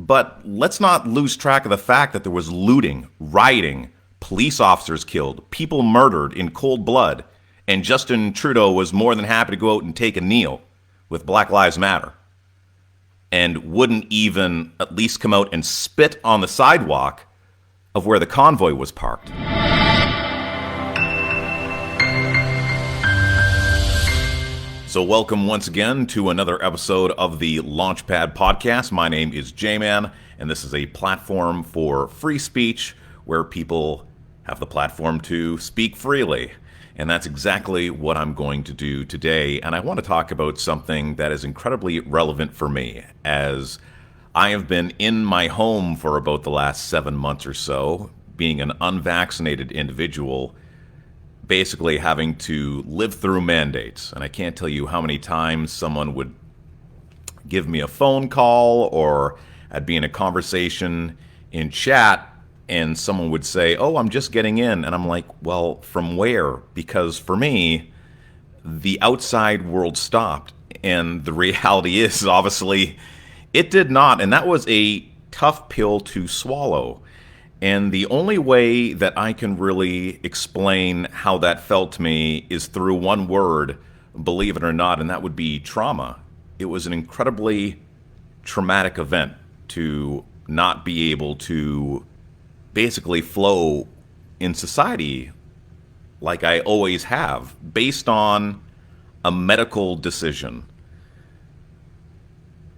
But let's not lose track of the fact that there was looting, rioting, police officers killed, people murdered in cold blood, and Justin Trudeau was more than happy to go out and take a kneel with Black Lives Matter and wouldn't even at least come out and spit on the sidewalk of where the convoy was parked. So welcome once again to another episode of the Launchpad Podcast. My name is J-Man, and this is a platform for free speech where people have the platform to speak freely. And that's exactly what I'm going to do today. And I want to talk about something that is incredibly relevant for me, as I have been in my home for about the last 7 months or so, being an unvaccinated individual, basically having to live through mandates. And I can't tell you how many times someone would give me a phone call, or I'd be in a conversation in chat and someone would say, "Oh, I'm just getting in." And I'm like, well, from where? Because for me, the outside world stopped. And the reality is, obviously, it did not. And that was a tough pill to swallow. And the only way that I can really explain how that felt to me is through one word, believe it or not, and that would be trauma. It was an incredibly traumatic event to not be able to basically flow in society like I always have, based on a medical decision.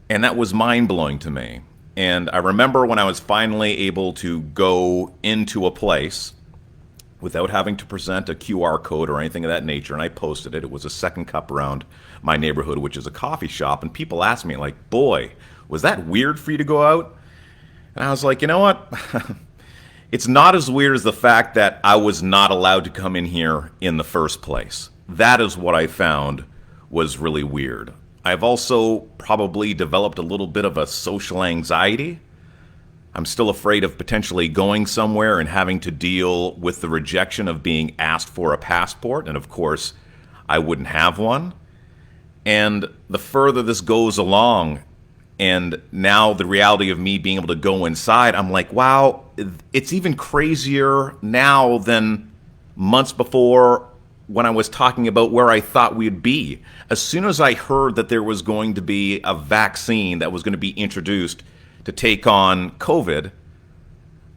And that was mind-blowing to me. And I remember when I was finally able to go into a place without having to present a QR code or anything of that nature, and I posted it. It was a second cup around my neighborhood, which is a coffee shop, and people asked me, like, "Boy, was that weird for you to go out?" And I was like, you know what? It's not as weird as the fact that I was not allowed to come in here in the first place. That is what I found was really weird. I've also probably developed a little bit of a social anxiety. I'm still afraid of potentially going somewhere and having to deal with the rejection of being asked for a passport, and of course, I wouldn't have one. And the further this goes along, and now the reality of me being able to go inside, I'm like, wow, it's even crazier now than months before when I was talking about where I thought we'd be. As soon as I heard that there was going to be a vaccine that was going to be introduced to take on COVID,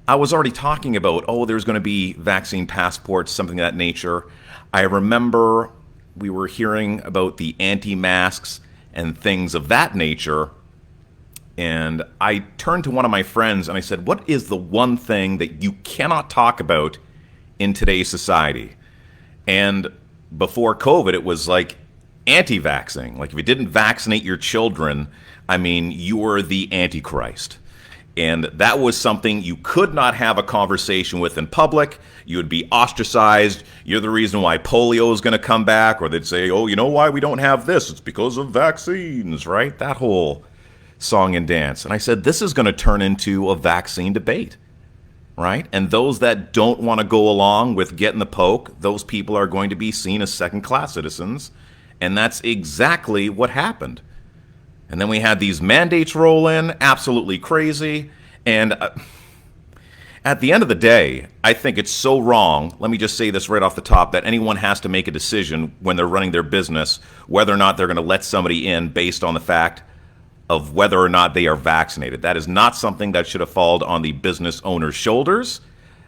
I was already talking about, oh, there's going to be vaccine passports, something of that nature. I remember we were hearing about the anti-masks and things of that nature. And I turned to one of my friends and I said, what is the one thing that you cannot talk about in today's society? And before COVID, it was like anti-vaxxing. Like if you didn't vaccinate your children, I mean, you were the Antichrist. And that was something you could not have a conversation with in public. You would be ostracized. You're the reason why polio is going to come back. Or they'd say, oh, you know why we don't have this? It's because of vaccines, right? That whole song and dance. And I said, this is going to turn into a vaccine debate, right? And those that don't want to go along with getting the poke, those people are going to be seen as second-class citizens. And that's exactly what happened. And then we had these mandates roll in, absolutely crazy. And at the end of the day, I think it's so wrong, let me just say this right off the top, that anyone has to make a decision when they're running their business, whether or not they're going to let somebody in based on the fact of whether or not they are vaccinated. That is not something that should have fallen on the business owner's shoulders.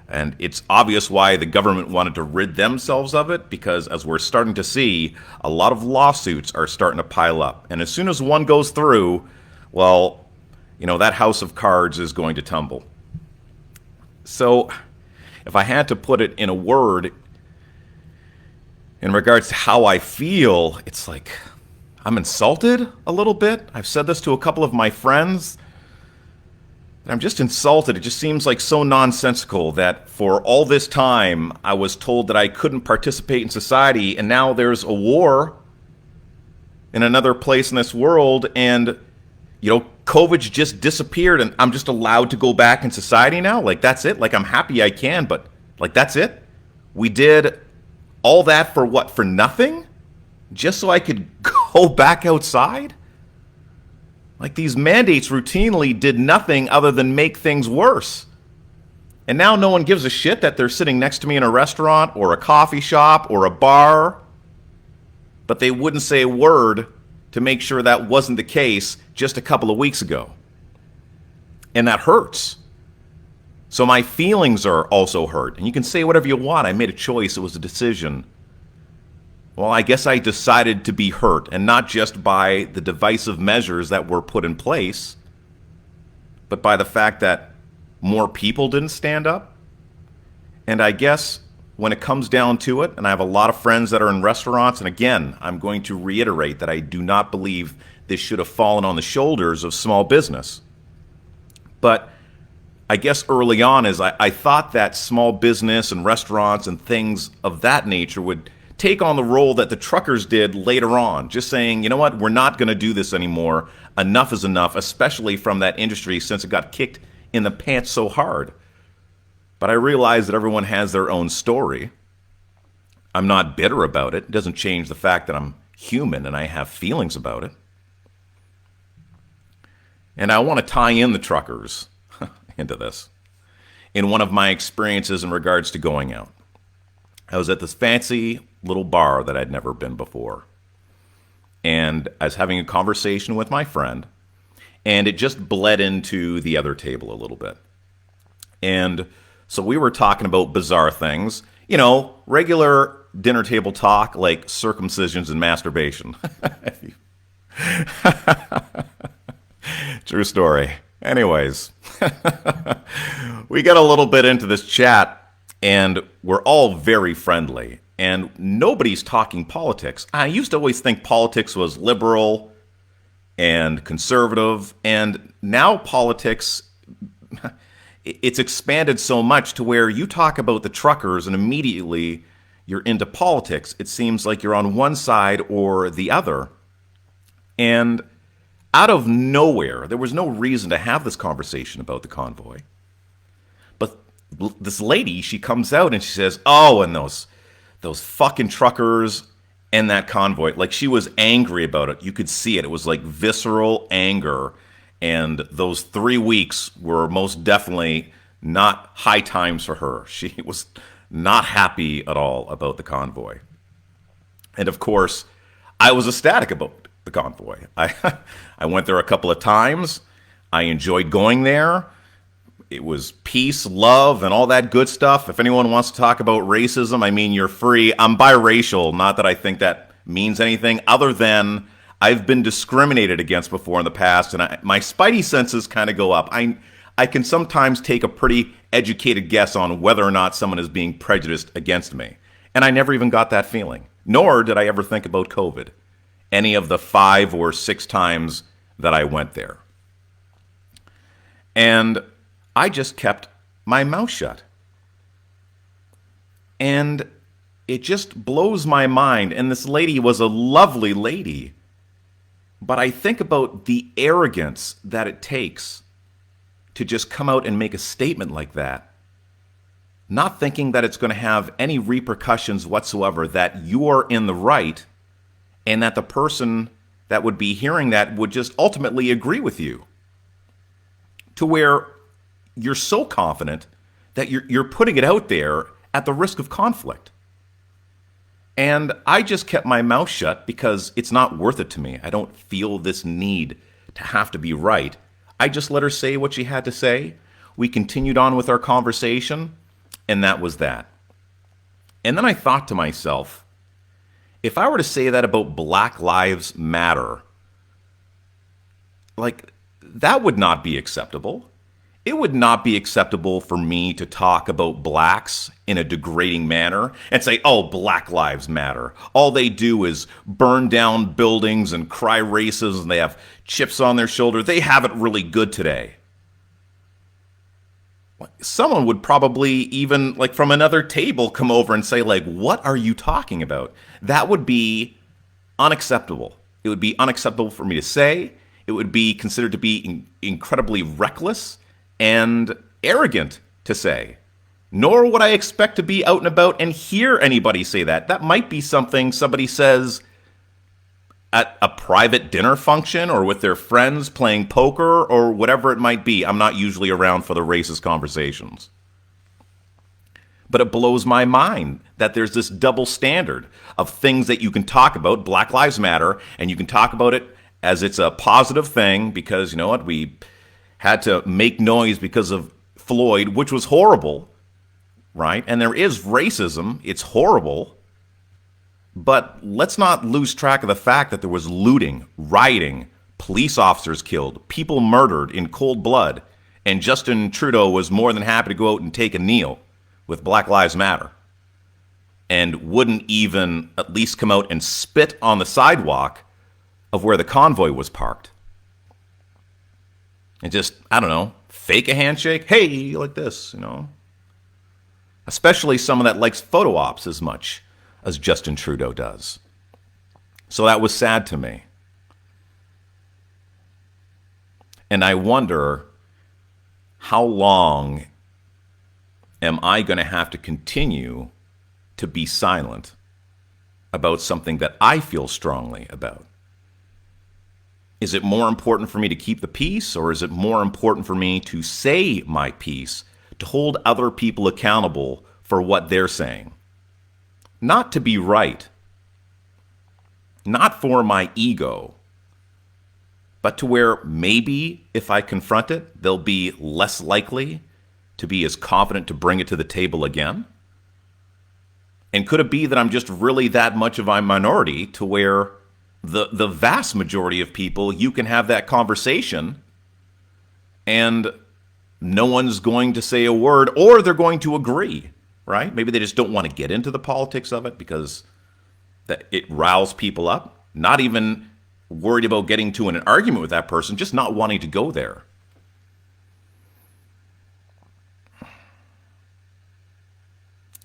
And it's obvious why the government wanted to rid themselves of it, because as we're starting to see, a lot of lawsuits are starting to pile up. And as soon as one goes through, well, you know, that house of cards is going to tumble. So if I had to put it in a word in regards to how I feel, it's like I'm insulted a little bit. I've said this to a couple of my friends. I'm just insulted. It just seems like so nonsensical that for all this time I was told that I couldn't participate in society, and now there's a war in another place in this world, and you know, COVID's just disappeared and I'm just allowed to go back in society now? Like, that's it? Like, I'm happy I can, but like, that's it? We did all that for what? For nothing? Just so I could go back outside? Like, these mandates routinely did nothing other than make things worse. And now no one gives a shit that they're sitting next to me in a restaurant or a coffee shop or a bar, but they wouldn't say a word to make sure that wasn't the case just a couple of weeks ago. And that hurts. So my feelings are also hurt. And you can say whatever you want. I made a choice. It was a decision. Well, I guess I decided to be hurt, and not just by the divisive measures that were put in place, but by the fact that more people didn't stand up. And I guess when it comes down to it, and I have a lot of friends that are in restaurants, and again, I'm going to reiterate that I do not believe this should have fallen on the shoulders of small business. But I guess early on is I thought that small business and restaurants and things of that nature would take on the role that the truckers did later on, just saying, you know what, we're not going to do this anymore. Enough is enough, especially from that industry since it got kicked in the pants so hard. But I realize that everyone has their own story. I'm not bitter about it. It doesn't change the fact that I'm human and I have feelings about it. And I want to tie in the truckers into this in one of my experiences in regards to going out. I was at this fancy little bar that I'd never been before. And I was having a conversation with my friend, and it just bled into the other table a little bit. And so we were talking about bizarre things, regular dinner table talk like circumcisions and masturbation. True story. Anyways, we got a little bit into this chat, and we're all very friendly, and nobody's talking politics. I used to always think politics was liberal and conservative, and now politics, it's expanded so much to where you talk about the truckers and immediately you're into politics. It seems like you're on one side or the other. And out of nowhere, there was no reason to have this conversation about the convoy. But this lady, she comes out and she says, oh, and those fucking truckers and that convoy. Like, she was angry about it. You could see it. It was like visceral anger. And those 3 weeks were most definitely not high times for her. She was not happy at all about the convoy. And of course, I was ecstatic about the convoy. I went there a couple of times. I enjoyed going there. It was peace, love, and all that good stuff. If anyone wants to talk about racism, I mean, you're free. I'm biracial. Not that I think that means anything other than I've been discriminated against before in the past, and my spidey senses kind of go up. I can sometimes take a pretty educated guess on whether or not someone is being prejudiced against me. And I never even got that feeling. Nor did I ever think about COVID any of the 5 or 6 times that I went there. And I just kept my mouth shut. And it just blows my mind. And this lady was a lovely lady. But I think about the arrogance that it takes to just come out and make a statement like that, not thinking that it's going to have any repercussions whatsoever, that you're in the right, and that the person that would be hearing that would just ultimately agree with you, to where you're so confident that you're putting it out there at the risk of conflict. And I just kept my mouth shut because it's not worth it to me. I don't feel this need to have to be right. I just let her say what she had to say. We continued on with our conversation, and that was that. And then I thought to myself, if I were to say that about Black Lives Matter, like, that would not be acceptable. It would not be acceptable for me to talk about blacks in a degrading manner and say, oh, Black Lives Matter. All they do is burn down buildings and cry racism, and they have chips on their shoulder. They have it really good today. Someone would probably even, like, from another table come over and say, like, what are you talking about? That would be unacceptable. It would be unacceptable for me to say. It would be considered to be incredibly reckless and arrogant to say. Nor would I expect to be out and about and hear anybody say that. That might be something somebody says at a private dinner function or with their friends playing poker or whatever it might be. I'm not usually around for the racist conversations. But it blows my mind that there's this double standard of things that you can talk about, Black Lives Matter, and you can talk about it as it's a positive thing because, you know what, we had to make noise because of Floyd, which was horrible, right? And there is racism. It's horrible. But let's not lose track of the fact that there was looting, rioting, police officers killed, people murdered in cold blood, and Justin Trudeau was more than happy to go out and take a kneel with Black Lives Matter and wouldn't even at least come out and spit on the sidewalk of where the convoy was parked. And just, I don't know, fake a handshake. Hey, like this, you know. Especially someone that likes photo ops as much as Justin Trudeau does. So that was sad to me. And I wonder, how long am I going to have to continue to be silent about something that I feel strongly about? Is it more important for me to keep the peace, or is it more important for me to say my piece, to hold other people accountable for what they're saying? Not to be right, not for my ego, but to where maybe if I confront it, they'll be less likely to be as confident to bring it to the table again? And could it be that I'm just really that much of a minority to where the vast majority of people, you can have that conversation and no one's going to say a word, or they're going to agree, right? Maybe they just don't want to get into the politics of it because that it riles people up. Not even worried about getting to an argument with that person, just not wanting to go there.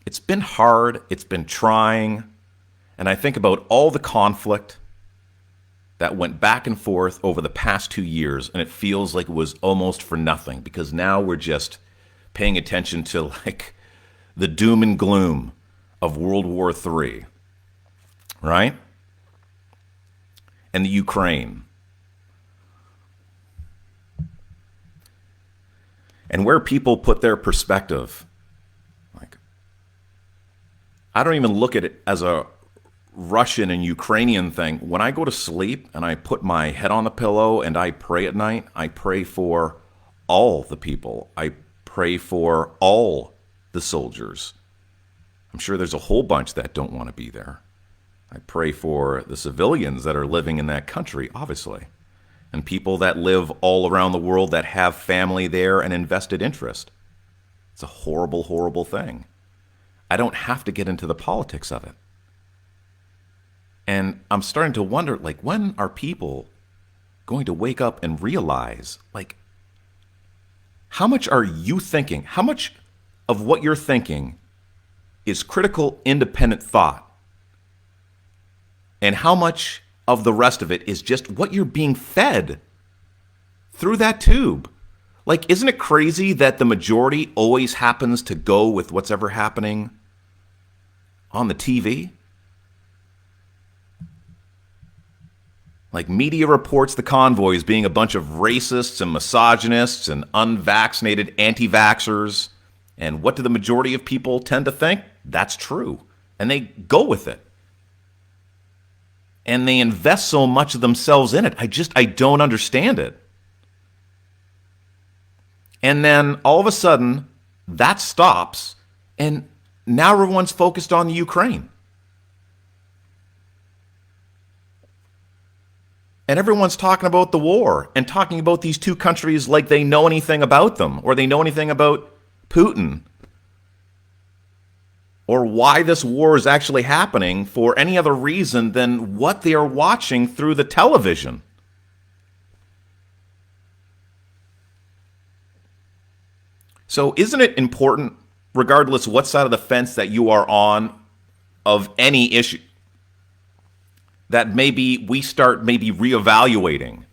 It's been hard, it's been trying, and I think about all the conflict that went back and forth over the past 2 years, and it feels like it was almost for nothing because now we're just paying attention to like the doom and gloom of World War III, right? And the Ukraine. And where people put their perspective, like, I don't even look at it as a Russian and Ukrainian thing. When I go to sleep and I put my head on the pillow and I pray at night, I pray for all the people. I pray for all the soldiers. I'm sure there's a whole bunch that don't want to be there. I pray for the civilians that are living in that country, obviously, and people that live all around the world that have family there and invested interest. It's a horrible, horrible thing. I don't have to get into the politics of it. And I'm starting to wonder, like, when are people going to wake up and realize, like, how much are you thinking? How much of what you're thinking is critical, independent thought? And how much of the rest of it is just what you're being fed through that tube? Like, isn't it crazy that the majority always happens to go with what's ever happening on the TV? Like, media reports the convoys being a bunch of racists and misogynists and unvaccinated anti-vaxxers. And what do the majority of people tend to think? That's true. And they go with it. And they invest so much of themselves in it. I don't understand it. And then all of a sudden, that stops. And now everyone's focused on the Ukraine. And everyone's talking about the war and talking about these two countries like they know anything about them or they know anything about Putin or why this war is actually happening for any other reason than what they are watching through the television. So isn't it important, regardless what side of the fence that you are on of any issue, that maybe we start reevaluating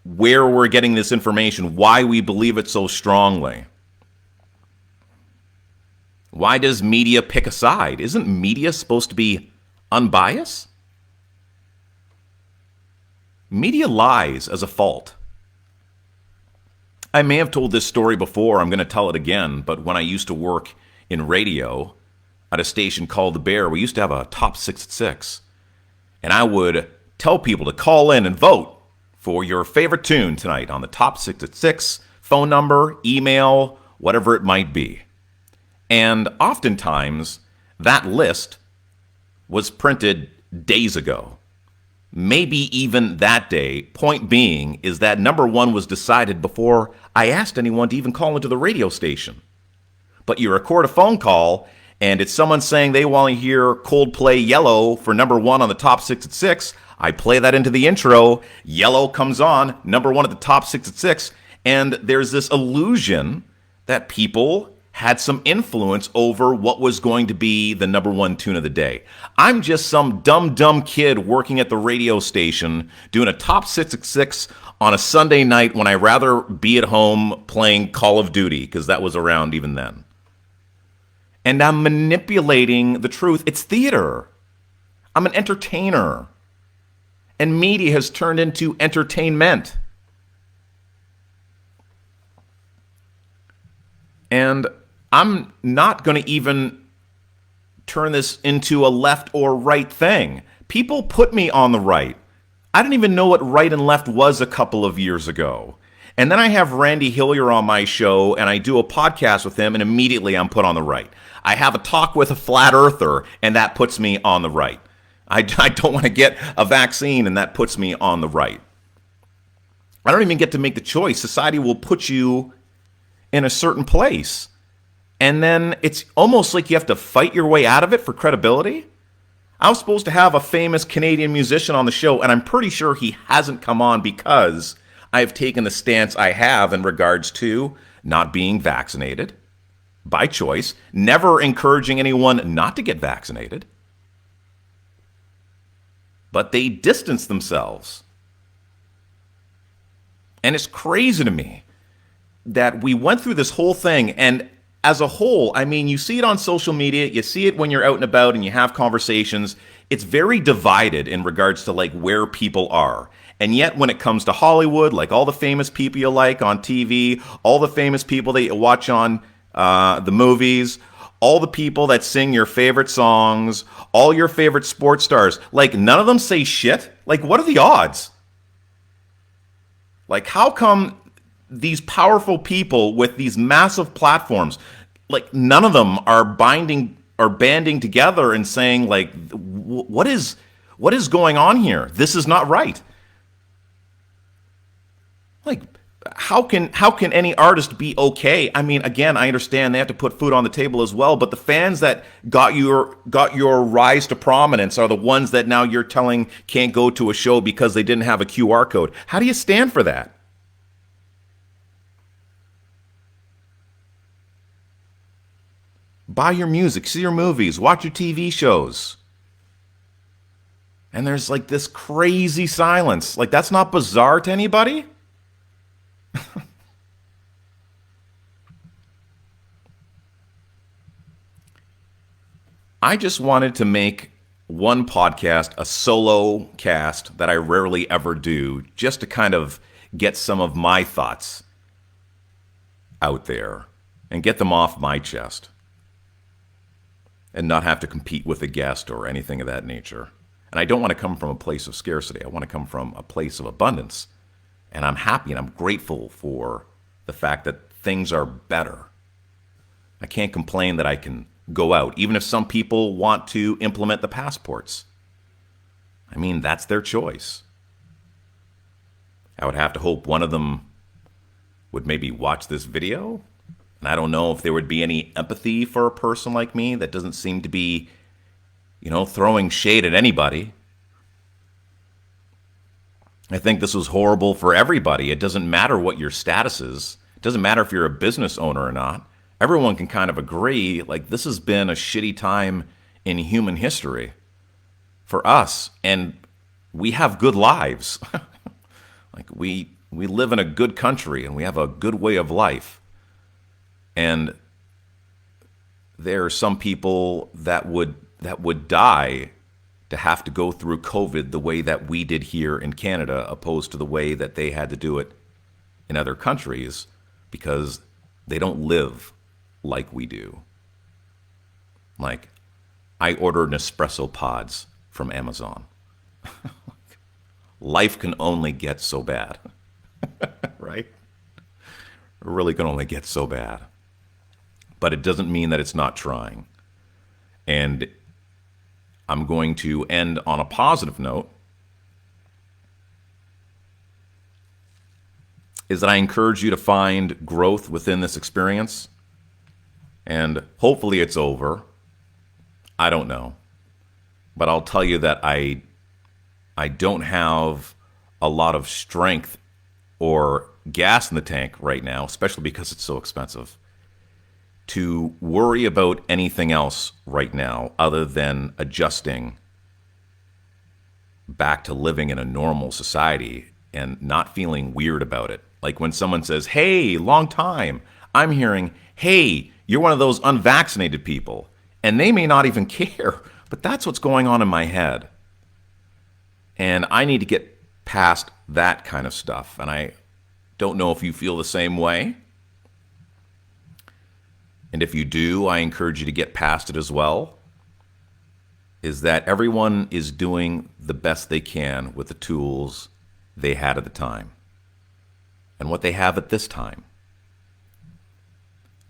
where we're getting this information, why we believe it so strongly? Why does media pick a side? Isn't media supposed to be unbiased? Media lies as a fault. I may have told this story before, I'm going to tell it again, but when I used to work in radio at a station called The Bear, we used to have a top 6 at 6. And I would tell people to call in and vote for your favorite tune tonight on the top 6 at 6, phone number, email, whatever it might be. And oftentimes, that list was printed days ago. Maybe even that day. Point being is that number one was decided before I asked anyone to even call into the radio station. But you record a phone call, and it's someone saying they want to hear Coldplay Yellow for number one on the top 6 at 6. I play that into the intro. Yellow comes on, number one at the top 6 at 6. And there's this illusion that people had some influence over what was going to be the number one tune of the day. I'm just some dumb kid working at the radio station doing a top 6 at 6 on a Sunday night when I'd rather be at home playing Call of Duty, because that was around even then. And I'm manipulating the truth. It's theater. I'm an entertainer. And media has turned into entertainment. And I'm not going to even turn this into a left or right thing. People put me on the right. I didn't even know what right and left was a couple of years ago. And then I have Randy Hillier on my show, and I do a podcast with him, and immediately I'm put on the right. I have a talk with a flat earther, and that puts me on the right. I don't want to get a vaccine, and that puts me on the right. I don't even get to make the choice. Society will put you in a certain place. And then it's almost like you have to fight your way out of it for credibility. I was supposed to have a famous Canadian musician on the show, and I'm pretty sure he hasn't come on because I have taken the stance I have in regards to not being vaccinated by choice, never encouraging anyone not to get vaccinated. But they distance themselves. And it's crazy to me that we went through this whole thing, and as a whole, I mean, you see it on social media, you see it when you're out and about and you have conversations. It's very divided in regards to like where people are. And yet when it comes to Hollywood, like all the famous people you like on TV, all the famous people that you watch on the movies, all the people that sing your favorite songs, all your favorite sports stars, like none of them say shit. Like what are the odds? Like how come these powerful people with these massive platforms, like none of them are banding together and saying like, what is going on here? This is not right. Like, how can any artist be okay? I mean, again, I understand they have to put food on the table as well, but the fans that got your rise to prominence are the ones that now you're telling can't go to a show because they didn't have a QR code. How do you stand for that? Buy your music, see your movies, watch your TV shows. And there's like this crazy silence. Like, that's not bizarre to anybody? I just wanted to make one podcast a solo cast that I rarely ever do, just to kind of get some of my thoughts out there and get them off my chest and not have to compete with a guest or anything of that nature. And I don't want to come from a place of scarcity. I want to come from a place of abundance. And I'm happy and I'm grateful for the fact that things are better. I can't complain that I can go out, even if some people want to implement the passports. I mean, that's their choice. I would have to hope one of them would maybe watch this video. And I don't know if there would be any empathy for a person like me that doesn't seem to be, throwing shade at anybody. I think this was horrible for everybody. It doesn't matter what your status is. It doesn't matter if you're a business owner or not. Everyone can kind of agree, like, this has been a shitty time in human history for us. And we have good lives. Like, we live in a good country and we have a good way of life. And there are some people that would die to have to go through COVID the way that we did here in Canada, opposed to the way that they had to do it in other countries, because they don't live like we do. Like, I ordered Nespresso pods from Amazon. Life can only get so bad, right? It really can only get so bad. But it doesn't mean that it's not trying. And I'm going to end on a positive note, is that I encourage you to find growth within this experience. And hopefully it's over. I don't know. But I'll tell you that I don't have a lot of strength or gas in the tank right now, especially because it's so expensive, to worry about anything else right now other than adjusting back to living in a normal society and not feeling weird about it. Like when someone says, "Hey, long time," I'm hearing, "Hey, you're one of those unvaccinated people." And they may not even care, but that's what's going on in my head. And I need to get past that kind of stuff. And I don't know if you feel the same way. And if you do, I encourage you to get past it as well. Is that everyone is doing the best they can with the tools they had at the time and what they have at this time.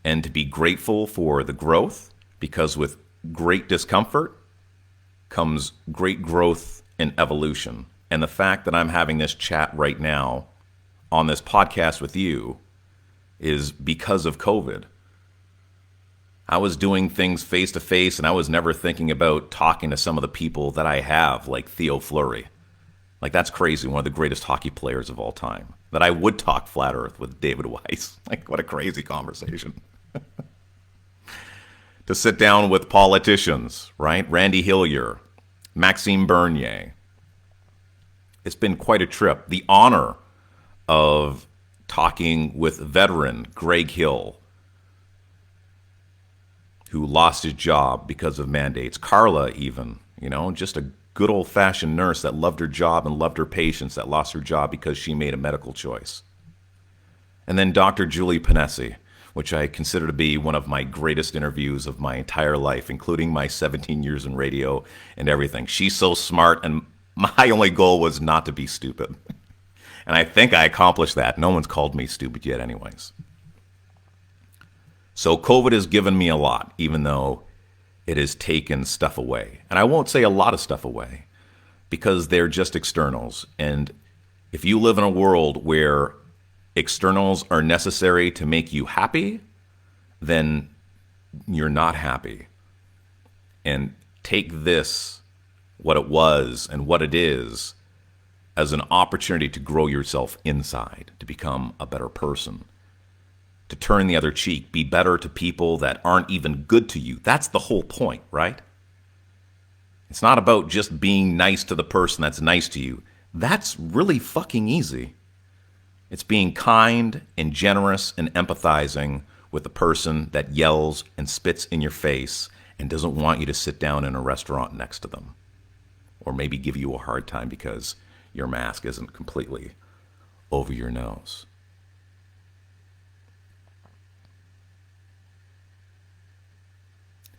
And to be grateful for the growth, because with great discomfort comes great growth and evolution. And the fact that I'm having this chat right now on this podcast with you is because of COVID. I was doing things face to face, and I was never thinking about talking to some of the people that I have, like Theo Fleury. Like, that's crazy, one of the greatest hockey players of all time. That I would talk flat earth with David Weiss. Like, what a crazy conversation. To sit down with politicians, right? Randy Hillier, Maxime Bernier. It's been quite a trip. The honor of talking with veteran Greg Hill, who lost his job because of mandates. Carla, even, just a good old-fashioned nurse that loved her job and loved her patients, that lost her job because she made a medical choice. And then Dr. Julie Ponesse, which I consider to be one of my greatest interviews of my entire life, including my 17 years in radio and everything. She's so smart, and my only goal was not to be stupid. And I think I accomplished that. No one's called me stupid yet anyways. So COVID has given me a lot, even though it has taken stuff away. And I won't say a lot of stuff away, because they're just externals. And if you live in a world where externals are necessary to make you happy, then you're not happy. And take this, what it was and what it is, as an opportunity to grow yourself inside, to become a better person, to turn the other cheek, be better to people that aren't even good to you. That's the whole point, right? It's not about just being nice to the person that's nice to you. That's really fucking easy. It's being kind and generous and empathizing with the person that yells and spits in your face and doesn't want you to sit down in a restaurant next to them, or maybe give you a hard time because your mask isn't completely over your nose.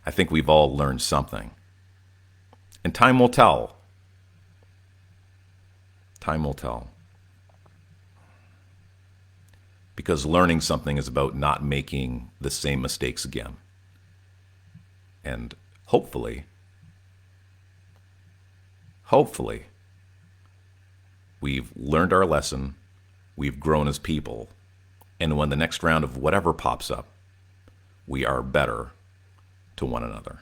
I think we've all learned something. And time will tell. Time will tell. Because learning something is about not making the same mistakes again. And hopefully, we've learned our lesson, we've grown as people, and when the next round of whatever pops up, we are better to one another.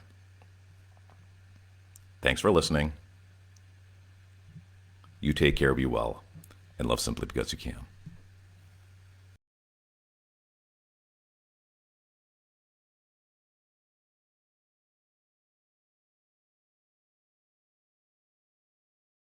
Thanks for listening. You take care, be well, and love simply because you can.